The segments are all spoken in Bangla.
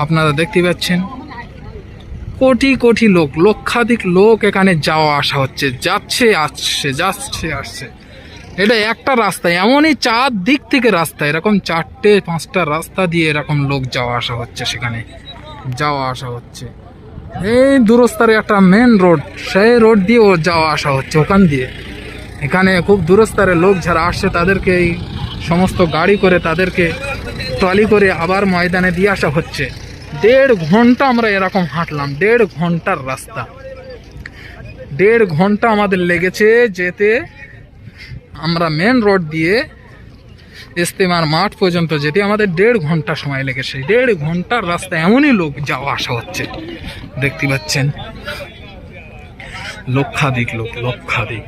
আপনারা দেখতে পাচ্ছেন কোটি কোটি লোক, লক্ষাধিক লোক এখানে যাওয়া আসা হচ্ছে, যাচ্ছে আসছে, যাচ্ছে আসছে। এটা একটা রাস্তা, এমনই 4 দিক থেকে রাস্তা, এরকম 4টে 5টা রাস্তা দিয়ে এরকম লোক যাওয়া আসা হচ্ছে, সেখানে যাওয়া আসা হচ্ছে। এই দূরস্থারে একটা মেন রোড, সেই রোড দিয়ে ও যাওয়া আসা হচ্ছে ওখান দিয়ে। এখানে খুব দূরস্থারে লোক যারা আসছে তাদেরকে এই সমস্ত গাড়ি করে, তাদেরকে ট্রলি করে আবার ময়দানে দিয়ে আসা হচ্ছে। 1.5 ঘন্টা আমরা এরকম হাঁটলাম, 1.5 ঘন্টার রাস্তা, 1.5 ঘন্টা আমাদের লেগেছে যেতে। আমরা মেন রোড দিয়ে ইস্তেমার মাঠ পর্যন্ত যেতে আমাদের 1.5 ঘন্টা সময় লেগেছে। 1.5 ঘন্টার রাস্তা, এমনই লোক যাওয়া আসা হচ্ছে, দেখতে পাচ্ছেন। লক্ষাধিক লোক, লক্ষাধিক,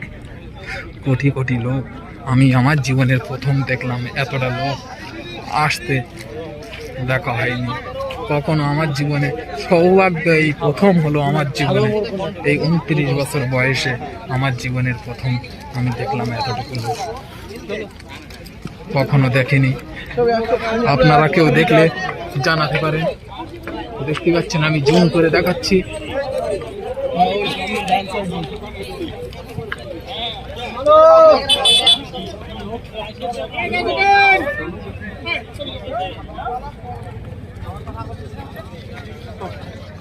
কোটি কোটি লোক। আমি আমার জীবনের প্রথম দেখলাম এতটা লোক আসতে, দেখা হয়নি কখনো আমার জীবনে। সৌভাগ্য, এই প্রথম হলো আমার জীবনে, এই 29 বছর বয়সে আমার জীবনের প্রথম আমি দেখলাম এতটুকু লোক, কখনো দেখিনি। আপনারা কেউ দেখলে জানাতে পারেন। দেখতে পাচ্ছেন আমি জুম করে দেখাচ্ছি।